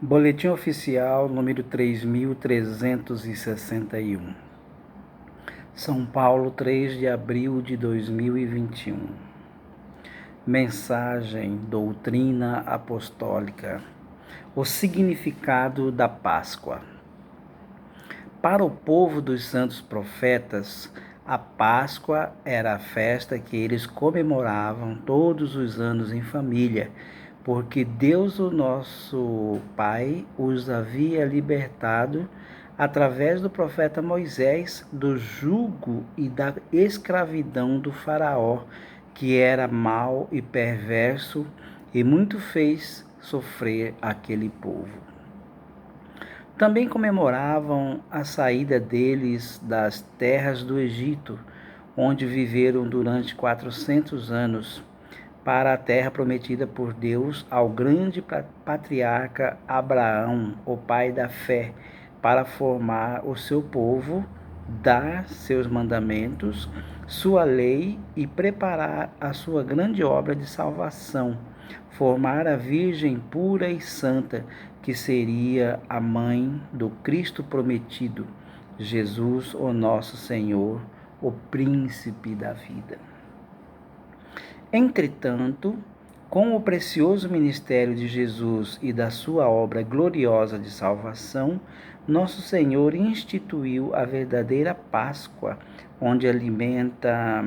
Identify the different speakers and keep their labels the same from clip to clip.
Speaker 1: Boletim Oficial número 3361. São Paulo, 3 de abril de 2021. Mensagem, doutrina apostólica. O significado da Páscoa. Para o povo dos santos profetas, a Páscoa era a festa que eles comemoravam todos os anos em família, porque Deus, o nosso Pai, os havia libertado através do profeta Moisés do jugo e da escravidão do Faraó, que era mau e perverso e muito fez sofrer aquele povo. Também comemoravam a saída deles das terras do Egito, onde viveram durante 400 anos, para a terra prometida por Deus ao grande patriarca Abraão, o pai da fé, para formar o seu povo, dar seus mandamentos, sua lei e preparar a sua grande obra de salvação, formar a Virgem pura e santa, que seria a mãe do Cristo prometido, Jesus, o nosso Senhor, o príncipe da vida. Entretanto, com o precioso ministério de Jesus e da sua obra gloriosa de salvação, nosso Senhor instituiu a verdadeira Páscoa, onde alimenta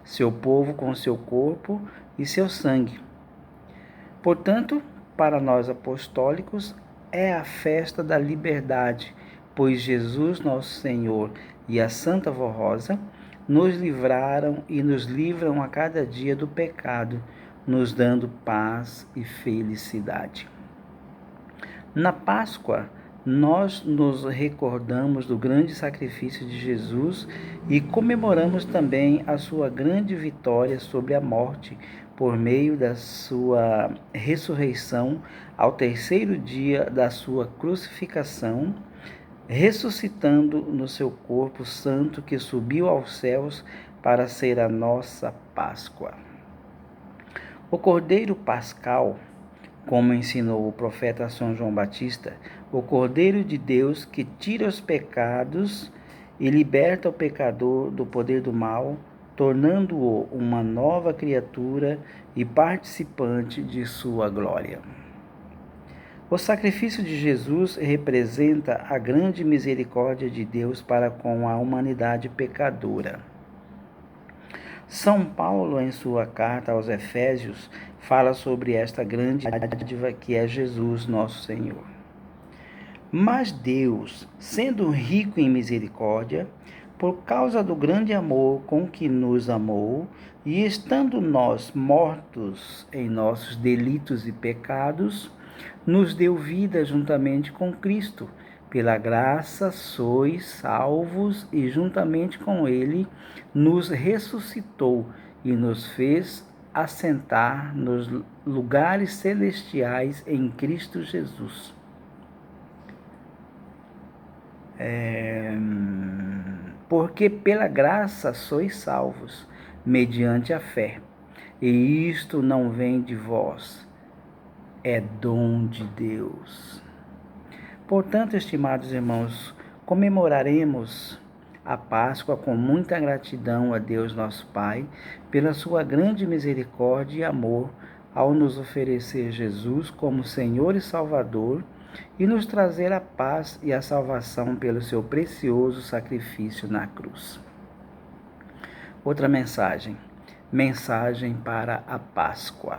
Speaker 1: seu povo com seu corpo e seu sangue. Portanto, para nós apostólicos, é a festa da liberdade, pois Jesus, nosso Senhor, e a Santa Vó Rosa nos livraram e nos livram a cada dia do pecado, nos dando paz e felicidade. Na Páscoa, nós nos recordamos do grande sacrifício de Jesus e comemoramos também a sua grande vitória sobre a morte, por meio da sua ressurreição ao terceiro dia da sua crucificação, ressuscitando no seu corpo santo que subiu aos céus para ser a nossa Páscoa. O Cordeiro Pascal, como ensinou o profeta São João Batista, o Cordeiro de Deus que tira os pecados e liberta o pecador do poder do mal, tornando-o uma nova criatura e participante de sua glória. O sacrifício de Jesus representa a grande misericórdia de Deus para com a humanidade pecadora. São Paulo, em sua carta aos Efésios, fala sobre esta grande dádiva que é Jesus, nosso Senhor. Mas Deus, sendo rico em misericórdia, por causa do grande amor com que nos amou, e estando nós mortos em nossos delitos e pecados, nos deu vida juntamente com Cristo. Pela graça sois salvos, e juntamente com Ele nos ressuscitou e nos fez assentar nos lugares celestiais em Cristo Jesus. Porque pela graça sois salvos, mediante a fé. E isto não vem de vós, é dom de Deus. Portanto, estimados irmãos, comemoraremos a Páscoa com muita gratidão a Deus nosso Pai, pela sua grande misericórdia e amor, ao nos oferecer Jesus como Senhor e Salvador, e nos trazer a paz e a salvação pelo seu precioso sacrifício na cruz. Outra mensagem. Mensagem para a Páscoa.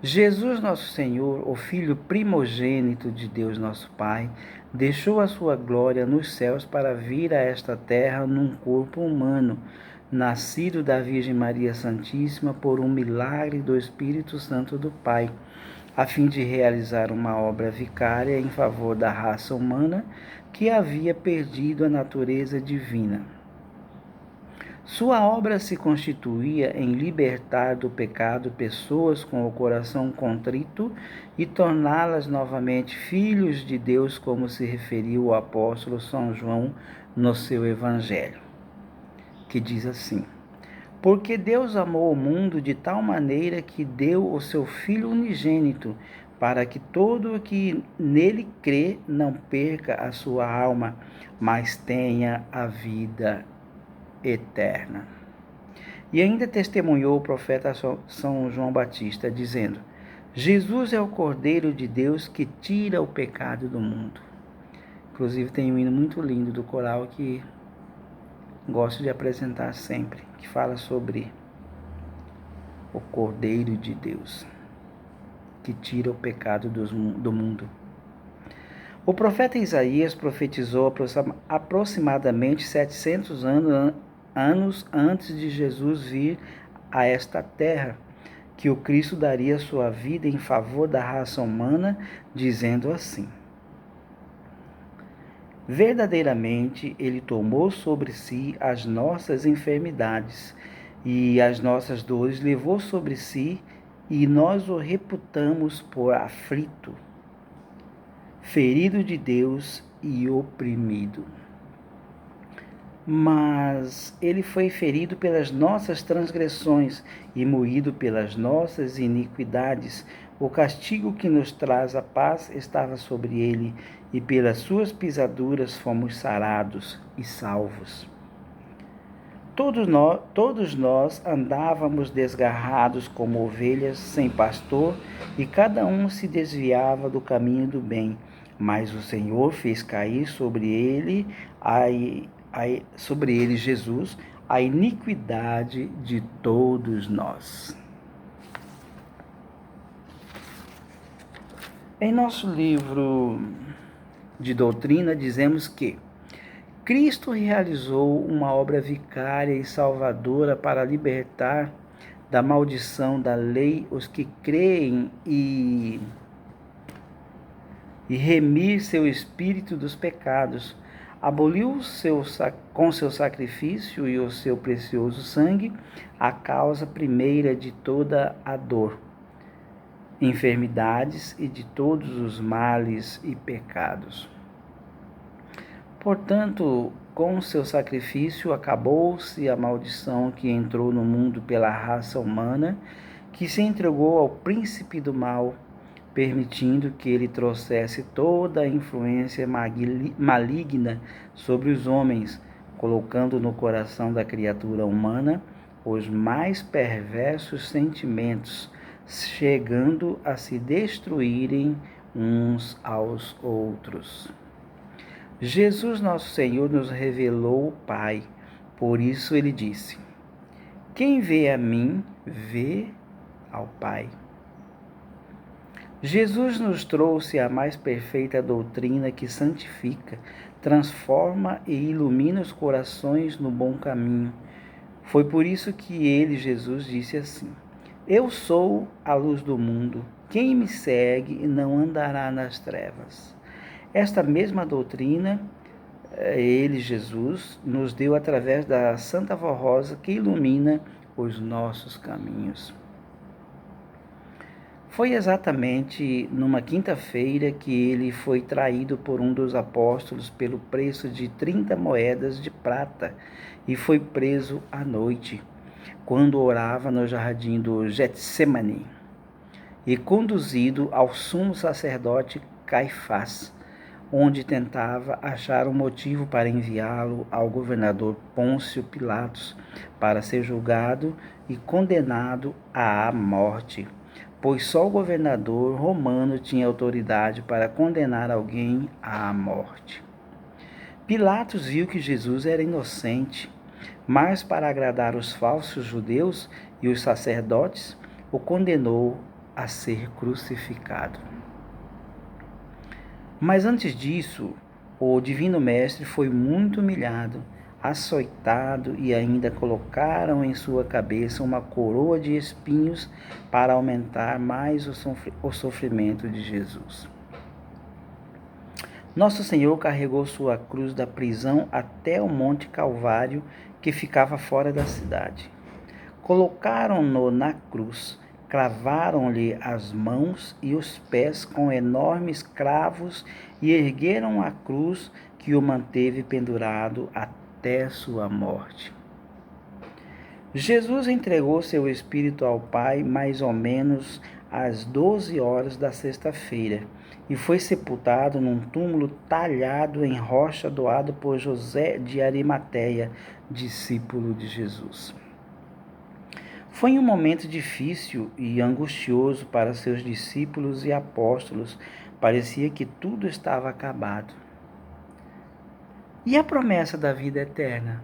Speaker 1: Jesus nosso Senhor, o Filho primogênito de Deus nosso Pai, deixou a sua glória nos céus para vir a esta terra num corpo humano, nascido da Virgem Maria Santíssima por um milagre do Espírito Santo do Pai, a fim de realizar uma obra vicária em favor da raça humana que havia perdido a natureza divina. Sua obra se constituía em libertar do pecado pessoas com o coração contrito e torná-las novamente filhos de Deus, como se referiu o apóstolo São João no seu Evangelho, que diz assim: Porque Deus amou o mundo de tal maneira que deu o seu Filho unigênito, para que todo o que nele crê não perca a sua alma, mas tenha a vida eterna. E ainda testemunhou o profeta São João Batista, dizendo: Jesus é o Cordeiro de Deus que tira o pecado do mundo. Inclusive tem um hino muito lindo do coral que gosto de apresentar sempre, que fala sobre o Cordeiro de Deus que tira o pecado do mundo. O profeta Isaías profetizou aproximadamente 700 anos antes de Jesus vir a esta terra, que o Cristo daria sua vida em favor da raça humana, dizendo assim: verdadeiramente ele tomou sobre si as nossas enfermidades e as nossas dores levou sobre si, e nós o reputamos por aflito, ferido de Deus e oprimido. Mas ele foi ferido pelas nossas transgressões e moído pelas nossas iniquidades. O castigo que nos traz a paz estava sobre ele, e pelas suas pisaduras fomos sarados e salvos. Todos nós andávamos desgarrados como ovelhas sem pastor, e cada um se desviava do caminho do bem. Mas o Senhor fez cair sobre ele, Jesus, a iniquidade de todos nós. Em nosso livro de doutrina, dizemos que Cristo realizou uma obra vicária e salvadora para libertar da maldição da lei os que creem e remir seu espírito dos pecados. Aboliu com seu sacrifício e o seu precioso sangue a causa primeira de toda a dor, enfermidades e de todos os males e pecados. Portanto, com seu sacrifício acabou-se a maldição que entrou no mundo pela raça humana, que se entregou ao príncipe do mal, permitindo que ele trouxesse toda a influência maligna sobre os homens, colocando no coração da criatura humana os mais perversos sentimentos, chegando a se destruírem uns aos outros. Jesus, nosso Senhor, nos revelou o Pai. Por isso ele disse: quem vê a mim, vê ao Pai. Jesus nos trouxe a mais perfeita doutrina que santifica, transforma e ilumina os corações no bom caminho. Foi por isso que ele, Jesus, disse assim: eu sou a luz do mundo. Quem me segue não andará nas trevas. Esta mesma doutrina, ele, Jesus, nos deu através da Santa Vó Rosa, que ilumina os nossos caminhos. Foi exatamente numa quinta-feira que ele foi traído por um dos apóstolos pelo preço de 30 moedas de prata e foi preso à noite, quando orava no jardim do Getsemane, e conduzido ao sumo sacerdote Caifás, onde tentava achar um motivo para enviá-lo ao governador Pôncio Pilatos para ser julgado e condenado à morte, pois só o governador romano tinha autoridade para condenar alguém à morte. Pilatos viu que Jesus era inocente, mas para agradar os falsos judeus e os sacerdotes, o condenou a ser crucificado. Mas antes disso, o Divino Mestre foi muito humilhado, açoitado, e ainda colocaram em sua cabeça uma coroa de espinhos para aumentar mais o sofrimento de Jesus. Nosso Senhor carregou sua cruz da prisão até o Monte Calvário, que ficava fora da cidade. Colocaram-no na cruz, cravaram-lhe as mãos e os pés com enormes cravos e ergueram a cruz que o manteve pendurado até sua morte. Jesus entregou seu espírito ao Pai mais ou menos às 12 horas da sexta-feira e foi sepultado num túmulo talhado em rocha doado por José de Arimateia, discípulo de Jesus. Foi um momento difícil e angustioso para seus discípulos e apóstolos. Parecia que tudo estava acabado. E a promessa da vida eterna?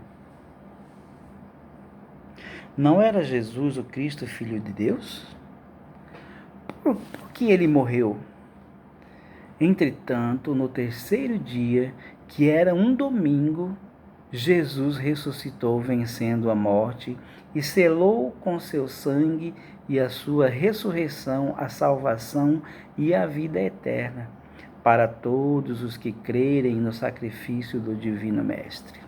Speaker 1: Não era Jesus o Cristo, Filho de Deus? Por que ele morreu? Entretanto, no terceiro dia, que era um domingo, Jesus ressuscitou vencendo a morte e selou com seu sangue e a sua ressurreição a salvação e a vida eterna para todos os que crerem no sacrifício do Divino Mestre.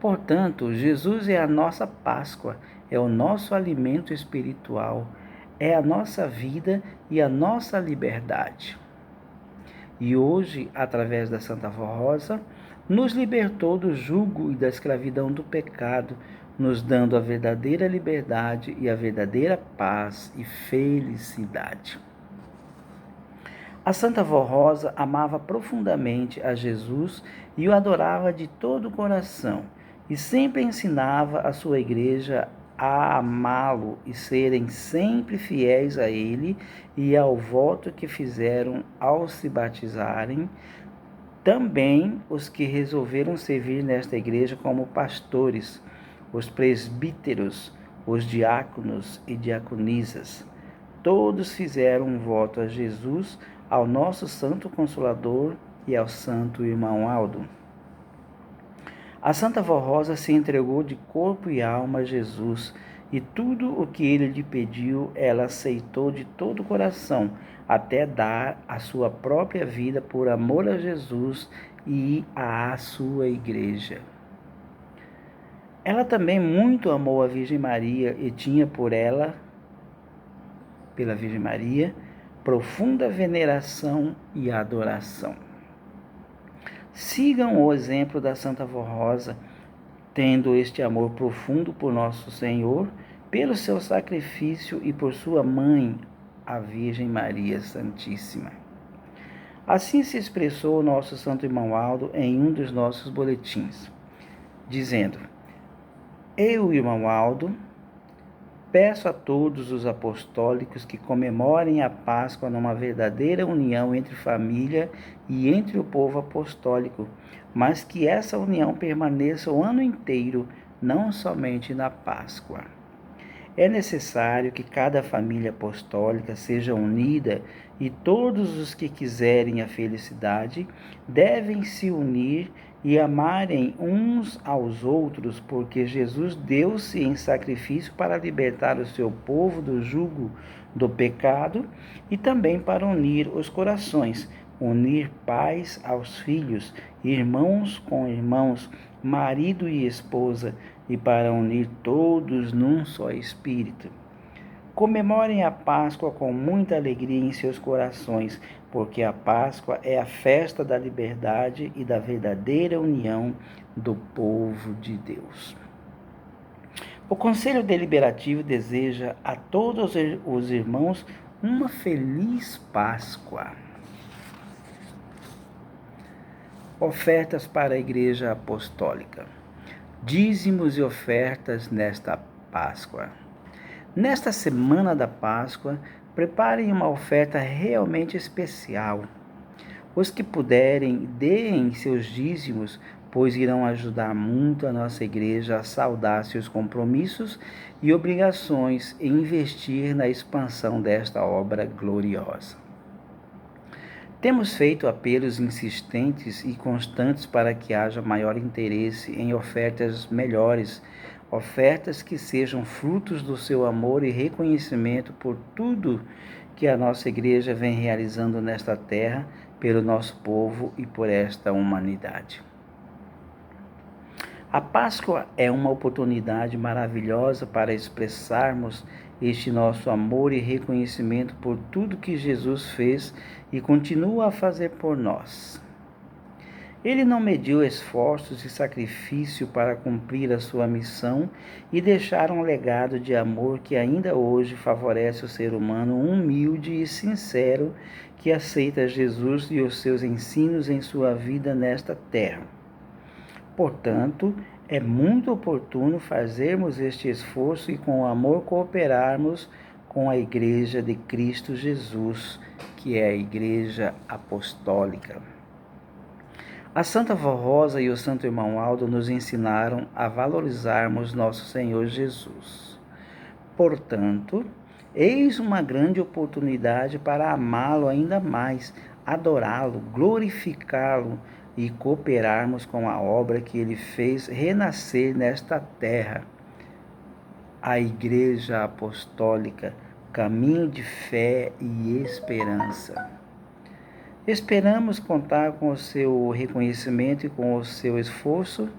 Speaker 1: Portanto, Jesus é a nossa Páscoa, é o nosso alimento espiritual, é a nossa vida e a nossa liberdade. E hoje, através da Santa Rosa, nos libertou do jugo e da escravidão do pecado, nos dando a verdadeira liberdade e a verdadeira paz e felicidade. A Santa Vó Rosa amava profundamente a Jesus e o adorava de todo o coração, e sempre ensinava a sua igreja a amá-lo e serem sempre fiéis a ele e ao voto que fizeram ao se batizarem, também os que resolveram servir nesta igreja como pastores, os presbíteros, os diáconos e diaconisas. Todos fizeram um voto a Jesus, ao nosso Santo Consolador e ao Santo Irmão Aldo. A Santa Vó Rosa se entregou de corpo e alma a Jesus, e tudo o que ele lhe pediu, ela aceitou de todo o coração, até dar a sua própria vida por amor a Jesus e à sua igreja. Ela também muito amou a Virgem Maria e tinha por ela, pela Virgem Maria, profunda veneração e adoração. Sigam o exemplo da Santa Vó Rosa, tendo este amor profundo por nosso Senhor, pelo seu sacrifício e por sua mãe, a Virgem Maria Santíssima. Assim se expressou o nosso Santo Irmão Aldo em um dos nossos boletins, dizendo: Eu, irmão Aldo, peço a todos os apostólicos que comemorem a Páscoa numa verdadeira união entre família e entre o povo apostólico, mas que essa união permaneça o ano inteiro, não somente na Páscoa. É necessário que cada família apostólica seja unida e todos os que quiserem a felicidade devem se unir e amarem uns aos outros, porque Jesus deu-se em sacrifício para libertar o seu povo do jugo do pecado e também para unir os corações, unir pais aos filhos, irmãos com irmãos, marido e esposa, e para unir todos num só espírito. Comemorem a Páscoa com muita alegria em seus corações, porque a Páscoa é a festa da liberdade e da verdadeira união do povo de Deus. O Conselho Deliberativo deseja a todos os irmãos uma feliz Páscoa. Ofertas para a Igreja Apostólica. Dízimos e ofertas nesta Páscoa. Nesta semana da Páscoa, preparem uma oferta realmente especial. Os que puderem, deem seus dízimos, pois irão ajudar muito a nossa igreja a saldar seus compromissos e obrigações e investir na expansão desta obra gloriosa. Temos feito apelos insistentes e constantes para que haja maior interesse em ofertas melhores, ofertas que sejam frutos do seu amor e reconhecimento por tudo que a nossa igreja vem realizando nesta terra, pelo nosso povo e por esta humanidade. A Páscoa é uma oportunidade maravilhosa para expressarmos este nosso amor e reconhecimento por tudo que Jesus fez e continua a fazer por nós. Ele não mediu esforços e sacrifício para cumprir a sua missão e deixar um legado de amor que ainda hoje favorece o ser humano humilde e sincero que aceita Jesus e os seus ensinos em sua vida nesta terra. Portanto, é muito oportuno fazermos este esforço e com amor cooperarmos com a Igreja de Cristo Jesus, que é a Igreja Apostólica. A Santa Vó Rosa e o Santo Irmão Aldo nos ensinaram a valorizarmos nosso Senhor Jesus. Portanto, eis uma grande oportunidade para amá-lo ainda mais, adorá-lo, glorificá-lo e cooperarmos com a obra que ele fez renascer nesta terra. A Igreja Apostólica, caminho de fé e esperança. Esperamos contar com o seu reconhecimento e com o seu esforço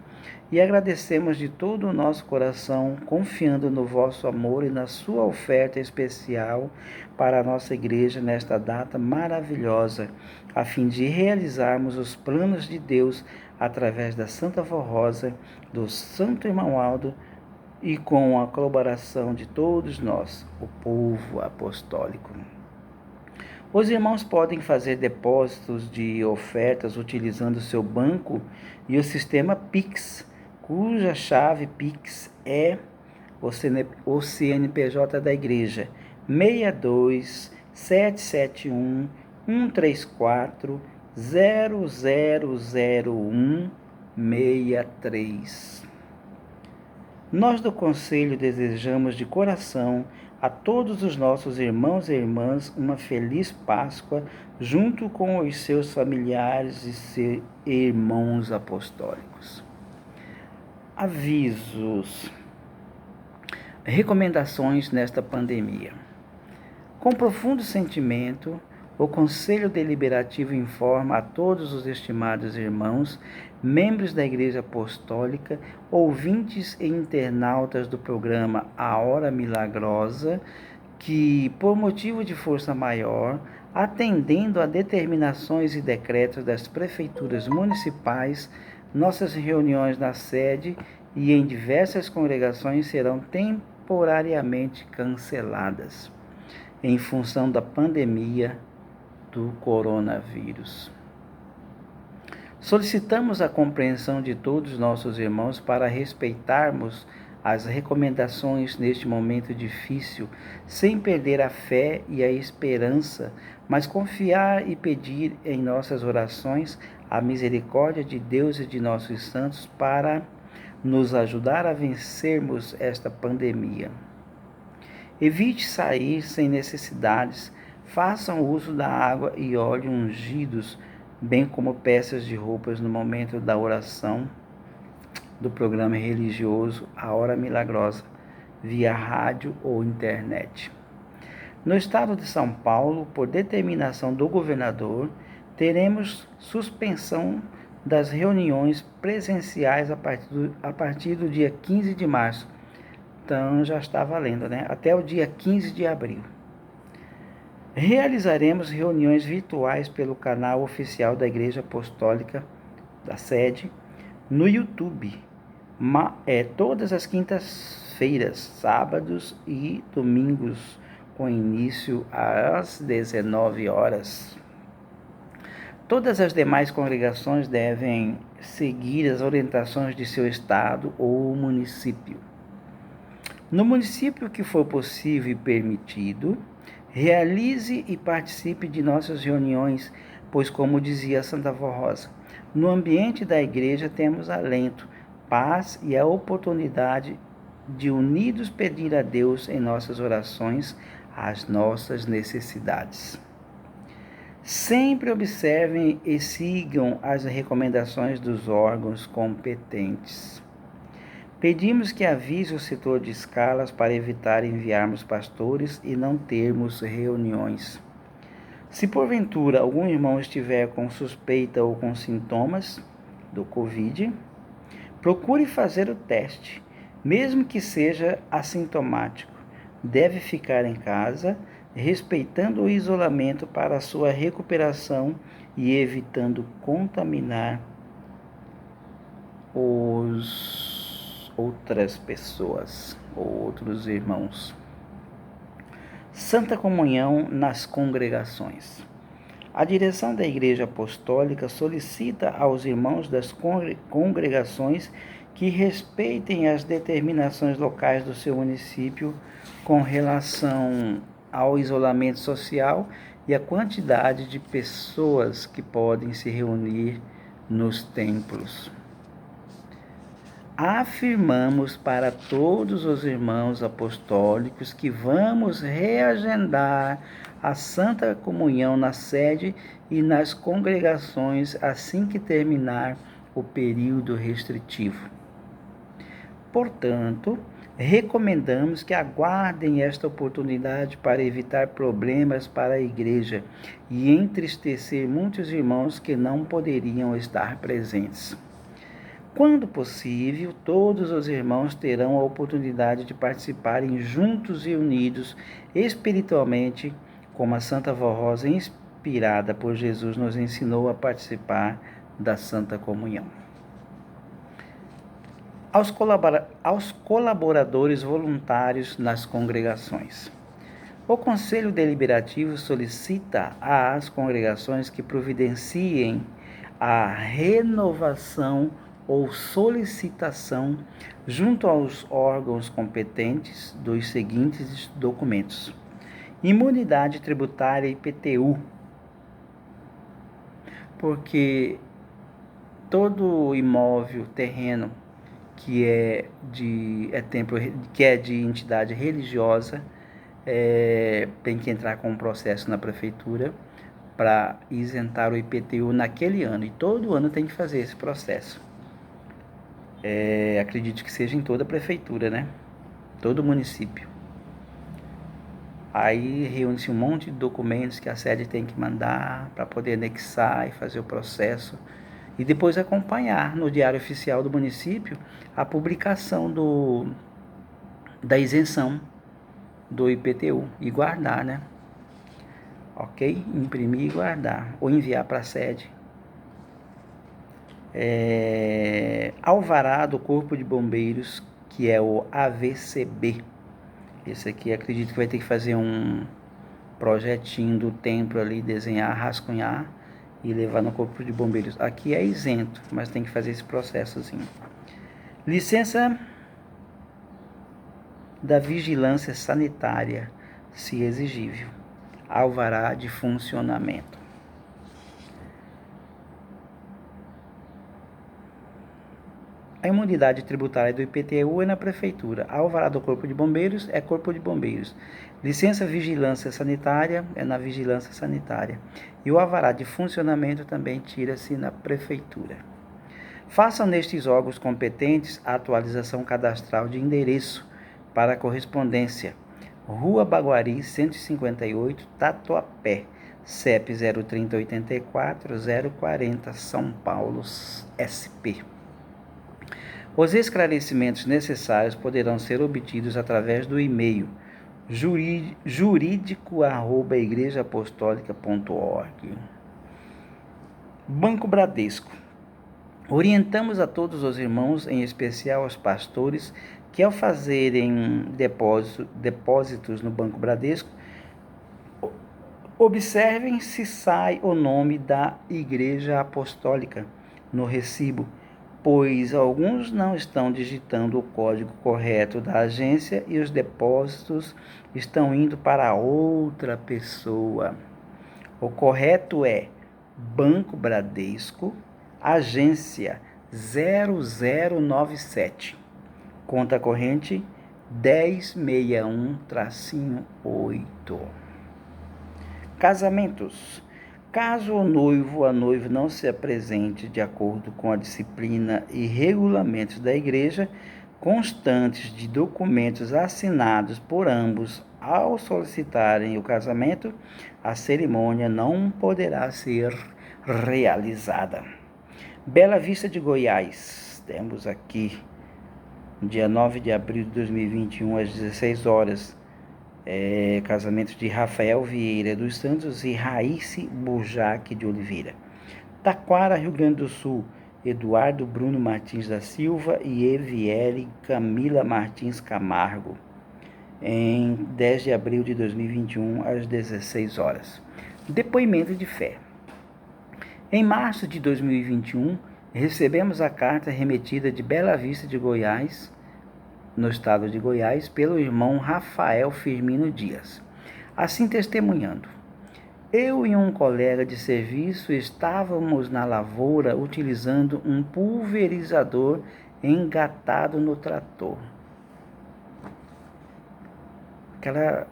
Speaker 1: e agradecemos de todo o nosso coração, confiando no vosso amor e na sua oferta especial para a nossa igreja nesta data maravilhosa, a fim de realizarmos os planos de Deus através da Santa Vó Rosa, do Santo Irmão Aldo e com a colaboração de todos nós, o povo apostólico. Os irmãos podem fazer depósitos de ofertas utilizando seu banco e o sistema Pix, cuja chave Pix é o CNPJ da Igreja 62 771 134 0001 63. Nós do Conselho desejamos de coração a todos os nossos irmãos e irmãs uma feliz Páscoa, junto com os seus familiares e seus irmãos apostólicos. Avisos. Recomendações nesta pandemia. Com profundo sentimento, o Conselho Deliberativo informa a todos os estimados irmãos, membros da Igreja Apostólica, ouvintes e internautas do programa A Hora Milagrosa, que, por motivo de força maior, atendendo a determinações e decretos das prefeituras municipais, nossas reuniões na sede e em diversas congregações serão temporariamente canceladas, em função da pandemia do coronavírus. Solicitamos a compreensão de todos nossos irmãos para respeitarmos as recomendações neste momento difícil, sem perder a fé e a esperança, mas confiar e pedir em nossas orações a misericórdia de Deus e de nossos santos para nos ajudar a vencermos esta pandemia. Evite sair sem necessidades, façam uso da água e óleo ungidos, bem como peças de roupas no momento da oração do programa religioso A Hora Milagrosa, via rádio ou internet. No estado de São Paulo, por determinação do governador, teremos suspensão das reuniões presenciais a partir do dia 15 de março. Então já está valendo, né? Até o dia 15 de abril. Realizaremos reuniões virtuais pelo canal oficial da Igreja Apostólica da sede no YouTube, todas as quintas-feiras, sábados e domingos, com início às 19 horas. Todas as demais congregações devem seguir as orientações de seu estado ou município. No município que for possível e permitido, realize e participe de nossas reuniões, pois, como dizia Santa Vó Rosa, no ambiente da igreja temos alento, paz e a oportunidade de unidos pedir a Deus em nossas orações as nossas necessidades. Sempre observem e sigam as recomendações dos órgãos competentes. Pedimos que avise o setor de escalas para evitar enviarmos pastores e não termos reuniões. Se porventura algum irmão estiver com suspeita ou com sintomas do Covid, procure fazer o teste, mesmo que seja assintomático. Deve ficar em casa, respeitando o isolamento para a sua recuperação e evitando contaminar outras pessoas, outros irmãos. Santa Comunhão nas congregações. A direção da Igreja Apostólica solicita aos irmãos das congregações que respeitem as determinações locais do seu município com relação ao isolamento social e a quantidade de pessoas que podem se reunir nos templos. Afirmamos para todos os irmãos apostólicos que vamos reagendar a Santa Comunhão na sede e nas congregações assim que terminar o período restritivo. Portanto, recomendamos que aguardem esta oportunidade para evitar problemas para a Igreja e entristecer muitos irmãos que não poderiam estar presentes. Quando possível, todos os irmãos terão a oportunidade de participarem juntos e unidos espiritualmente, como a Santa Vó Rosa, inspirada por Jesus, nos ensinou a participar da Santa Comunhão. Aos colaboradores voluntários nas congregações. O Conselho Deliberativo solicita às congregações que providenciem a renovação ou solicitação junto aos órgãos competentes dos seguintes documentos: imunidade tributária IPTU, porque todo imóvel, terreno que é de entidade religiosa tem que entrar com um processo na prefeitura para isentar o IPTU naquele ano, e todo ano tem que fazer esse processo. Acredito que seja em toda a prefeitura, né? Todo município. Aí reúne-se um monte de documentos que a sede tem que mandar para poder anexar e fazer o processo. E depois acompanhar no Diário Oficial do município a publicação da isenção do IPTU e guardar, né? Ok? Imprimir e guardar. Ou enviar para a sede. Alvará do Corpo de Bombeiros, que é o AVCB. Esse aqui acredito que vai ter que fazer um projetinho do templo ali, desenhar, rascunhar e levar no Corpo de Bombeiros. Aqui é isento, mas tem que fazer esse processozinho. Licença da Vigilância Sanitária, se exigível. Alvará de funcionamento. A imunidade tributária do IPTU é na prefeitura. A alvará do Corpo de Bombeiros é Corpo de Bombeiros. Licença Vigilância Sanitária é na Vigilância Sanitária. E o alvará de funcionamento também tira-se na prefeitura. Façam nestes órgãos competentes a atualização cadastral de endereço para a correspondência. Rua Baguari, 158, Tatuapé, CEP 03084 040, São Paulo, SP. Os esclarecimentos necessários poderão ser obtidos através do e-mail jurídico@igrejaapostolica.org. Banco Bradesco. Orientamos a todos os irmãos, em especial aos pastores, que ao fazerem depósitos no Banco Bradesco, observem se sai o nome da Igreja Apostólica no recibo, pois alguns não estão digitando o código correto da agência e os depósitos estão indo para outra pessoa. O correto é Banco Bradesco, agência 0097, conta corrente 1061-8. Casamentos. Caso o noivo ou a noiva não se apresente de acordo com a disciplina e regulamentos da igreja, constantes de documentos assinados por ambos ao solicitarem o casamento, a cerimônia não poderá ser realizada. Bela Vista de Goiás. Temos aqui, dia 9 de abril de 2021, às 16 horas, casamento de Rafael Vieira dos Santos e Raísse Burjac de Oliveira. Taquara, Rio Grande do Sul, Eduardo Bruno Martins da Silva e Eviele Camila Martins Camargo, em 10 de abril de 2021, às 16 horas. Depoimento de fé. Em março de 2021, recebemos a carta remetida de Bela Vista de Goiás, no estado de Goiás, pelo irmão Rafael Firmino Dias. Assim testemunhando: eu e um colega de serviço estávamos na lavoura utilizando um pulverizador engatado no trator. Aquela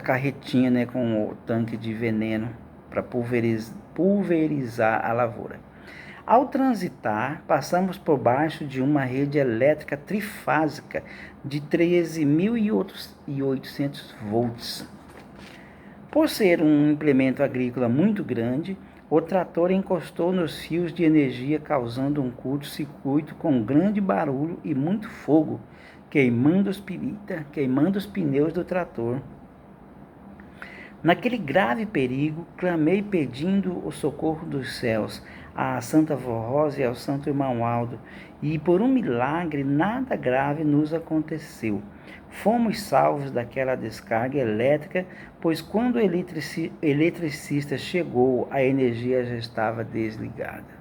Speaker 1: carretinha, né, com o tanque de veneno para pulverizar a lavoura. Ao transitar, passamos por baixo de uma rede elétrica trifásica de 13.800 volts. Por ser um implemento agrícola muito grande, o trator encostou nos fios de energia, causando um curto-circuito com grande barulho e muito fogo, queimando os pneus do trator. Naquele grave perigo, clamei pedindo o socorro dos céus, à Santa Vó Rosa e ao Santo Irmão Aldo, e por um milagre nada grave nos aconteceu. Fomos salvos daquela descarga elétrica, pois quando o eletricista chegou, a energia já estava desligada.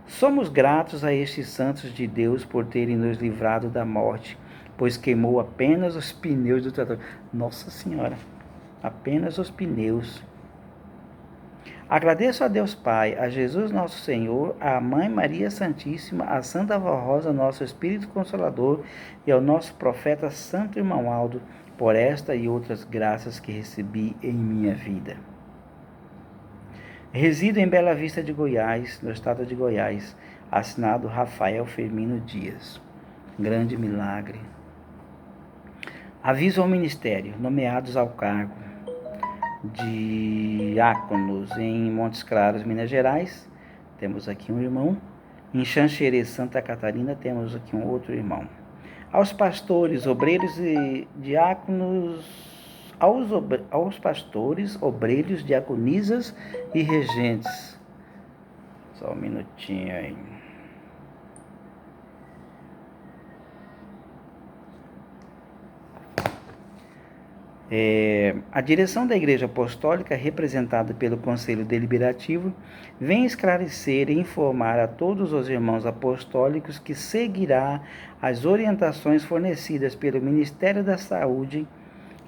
Speaker 1: Somos gratos a estes santos de Deus por terem nos livrado da morte, pois queimou apenas os pneus do trator. Nossa Senhora, apenas os pneus. Agradeço a Deus Pai, a Jesus nosso Senhor, à Mãe Maria Santíssima, a Santa Vó Rosa, nosso Espírito Consolador, e ao nosso profeta Santo Irmão Aldo, por esta e outras graças que recebi em minha vida. Resido em Bela Vista de Goiás, no estado de Goiás, assinado Rafael Firmino Dias. Grande milagre. Aviso ao Ministério, nomeados ao cargo de diáconos em Montes Claros, Minas Gerais, temos aqui um irmão. Em Xanxerê, Santa Catarina, temos aqui um outro irmão. Aos pastores, obreiros e diáconos, aos pastores, obreiros, diaconisas e regentes. Só um minutinho aí. A direção da Igreja Apostólica, representada pelo Conselho Deliberativo, vem esclarecer e informar a todos os irmãos apostólicos que seguirá as orientações fornecidas pelo Ministério da Saúde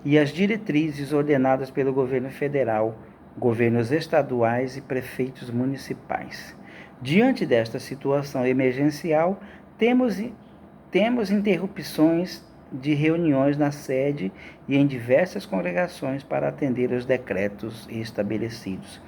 Speaker 1: e as diretrizes ordenadas pelo governo federal, governos estaduais e prefeitos municipais. Diante desta situação emergencial, temos interrupções de reuniões na sede e em diversas congregações para atender os decretos estabelecidos.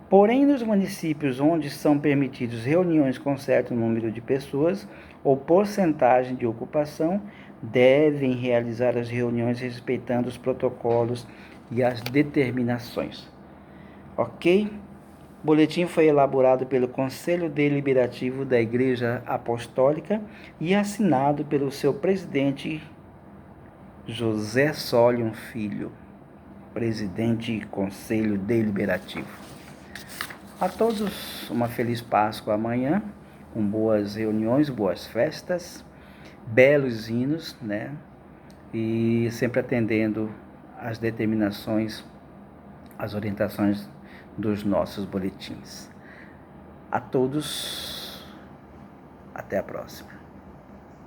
Speaker 1: Porém, nos municípios onde são permitidos reuniões com certo número de pessoas ou porcentagem de ocupação, devem realizar as reuniões respeitando os protocolos e as determinações. Ok? O boletim foi elaborado pelo Conselho Deliberativo da Igreja Apostólica e assinado pelo seu presidente José Solion Filho, presidente e Conselho Deliberativo. A todos uma feliz Páscoa amanhã, com boas reuniões, boas festas, belos hinos, né? E sempre atendendo às determinações, às orientações dos nossos boletins. A todos, até a próxima.